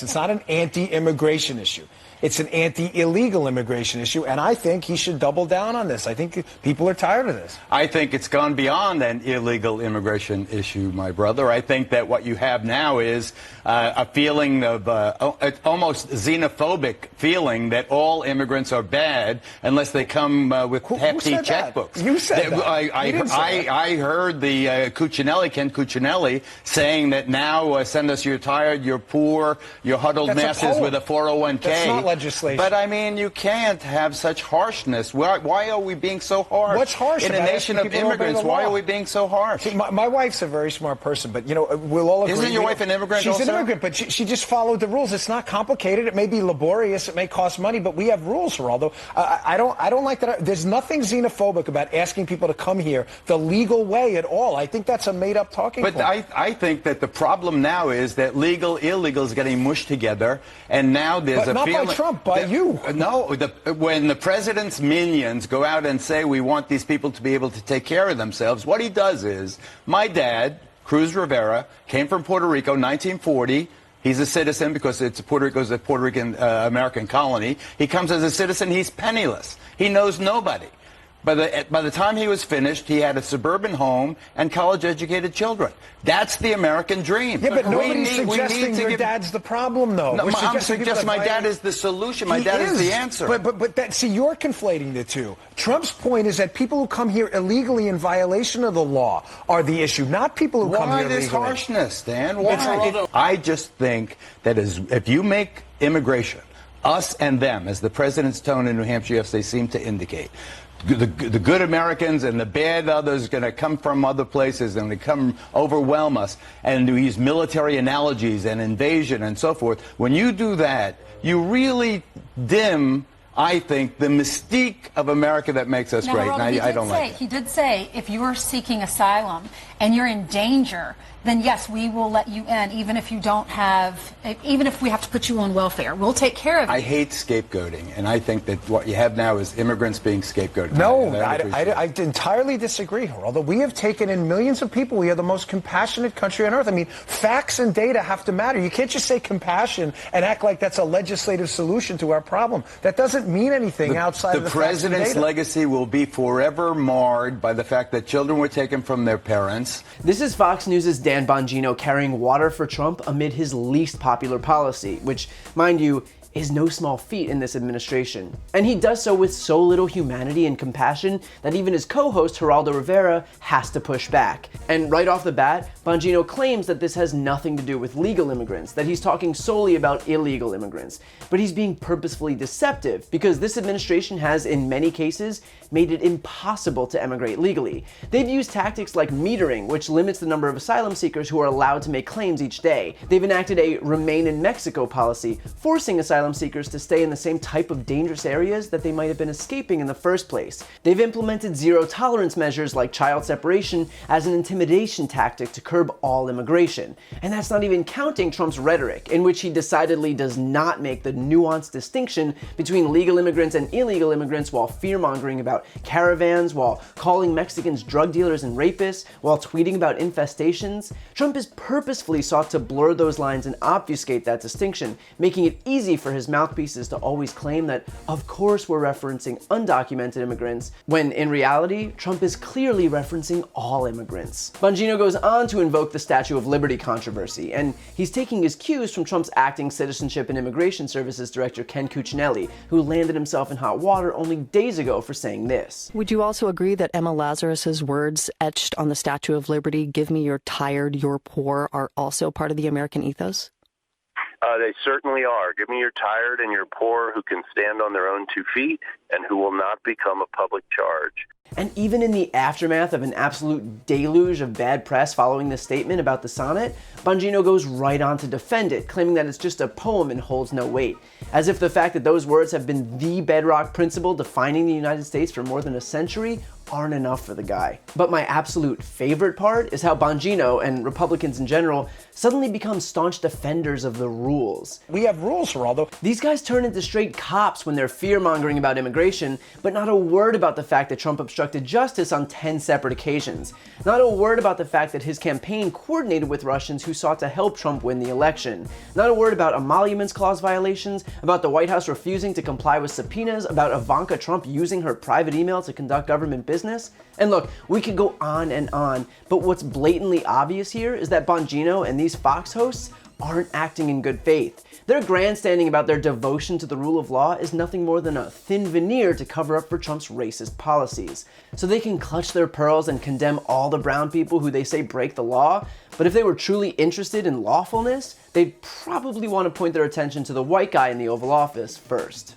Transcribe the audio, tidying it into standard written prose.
It's not an anti-immigration issue. It's an anti-illegal immigration issue, and I think he should double down on this. I think people are tired of this. I think it's gone beyond an illegal immigration issue, my brother. I think that what you have now is a feeling of almost xenophobic feeling that all immigrants are bad unless they come with hefty checkbooks. You said that. I heard the Ken Cuccinelli, saying that now send us your tired, your poor, your huddled masses with a 401k. That's not legislation. But I mean, you can't have such harshness. Why are we being so harsh? What's harsh in a nation of immigrants? Why are we being so harsh? See, my wife's a very smart person, but we'll all agree. Isn't your wife an immigrant? She's an immigrant, but she just followed the rules. It's not complicated. It may be laborious. It may cost money, but we have rules, Geraldo. I don't like that. There's nothing xenophobic about asking people to come here the legal way at all. I think that's a made-up talking point. But I think that the problem now is that legal, illegal is getting mushed together, and now there's not feeling. By Trump, by you. No, when the president's minions go out and say we want these people to be able to take care of themselves, what he does is, my dad, Cruz Rivera, came from Puerto Rico, 1940. He's a citizen because Puerto Rico is a Puerto Rican American colony. He comes as a citizen. He's penniless. He knows nobody. By the time he was finished, he had a suburban home and college-educated children. That's the American dream. Yeah, but nobody's suggesting your dad's the problem, though. No, I'm suggesting my dad is the solution. My dad is the answer. But see, you're conflating the two. Trump's point is that people who come here illegally in violation of the law are the issue, not people who come here illegally. Why this harshness, Dan? Why? I just think that if you make immigration us and them, as the president's tone in New Hampshire yesterday seemed to indicate, the good Americans and the bad others going to come from other places and they come overwhelm us and use military analogies and invasion and so forth. When you do that, you really dim, I think, the mystique of America that makes us great. And I don't like it. He did say if you are seeking asylum and you're in danger, then yes, we will let you in, even if you don't have, even if we have to put you on welfare. We'll take care of you. I hate scapegoating, and I think that what you have now is immigrants being scapegoated. No, I entirely disagree, Geraldo. We have taken in millions of people. We are the most compassionate country on earth. I mean, facts and data have to matter. You can't just say compassion and act like that's a legislative solution to our problem. That doesn't mean anything outside of the facts and data. The president's legacy will be forever marred by the fact that children were taken from their parents. This is Fox News' Dan Bongino carrying water for Trump amid his least popular policy, which, mind you, is no small feat in this administration. And he does so with so little humanity and compassion that even his co-host Geraldo Rivera has to push back. And right off the bat, Bongino claims that this has nothing to do with legal immigrants, that he's talking solely about illegal immigrants. But he's being purposefully deceptive because this administration has, in many cases, made it impossible to emigrate legally. They've used tactics like metering, which limits the number of asylum seekers who are allowed to make claims each day. They've enacted a Remain in Mexico policy, forcing asylum seekers to stay in the same type of dangerous areas that they might have been escaping in the first place. They've implemented zero-tolerance measures like child separation as an intimidation tactic to curb all immigration. And that's not even counting Trump's rhetoric, in which he decidedly does not make the nuanced distinction between legal immigrants and illegal immigrants while fear-mongering about caravans, while calling Mexicans drug dealers and rapists, while tweeting about infestations. Trump has purposefully sought to blur those lines and obfuscate that distinction, making it easy for his mouthpieces to always claim that, of course, we're referencing undocumented immigrants, when in reality, Trump is clearly referencing all immigrants. Bongino goes on to invoke the Statue of Liberty controversy, and he's taking his cues from Trump's acting Citizenship and Immigration Services Director Ken Cuccinelli, who landed himself in hot water only days ago for saying this. Would you also agree that Emma Lazarus's words etched on the Statue of Liberty, "Give me your tired, your poor," are also part of the American ethos? They certainly are. Give me your tired and your poor who can stand on their own 2 feet and who will not become a public charge. And even in the aftermath of an absolute deluge of bad press following this statement about the sonnet, Bongino goes right on to defend it, claiming that it's just a poem and holds no weight. As if the fact that those words have been the bedrock principle defining the United States for more than a century aren't enough for the guy. But my absolute favorite part is how Bongino, and Republicans in general, suddenly become staunch defenders of the rules. We have rules, Geraldo. These guys turn into straight cops when they're fear-mongering about immigration, but not a word about the fact that Trump obstructed justice on 10 separate occasions. Not a word about the fact that his campaign coordinated with Russians who sought to help Trump win the election. Not a word about emoluments clause violations, about the White House refusing to comply with subpoenas, about Ivanka Trump using her private email to conduct government business. And look, we could go on, but what's blatantly obvious here is that Bongino and these Fox hosts aren't acting in good faith. Their grandstanding about their devotion to the rule of law is nothing more than a thin veneer to cover up for Trump's racist policies. So they can clutch their pearls and condemn all the brown people who they say break the law, but if they were truly interested in lawfulness, they'd probably want to point their attention to the white guy in the Oval Office first.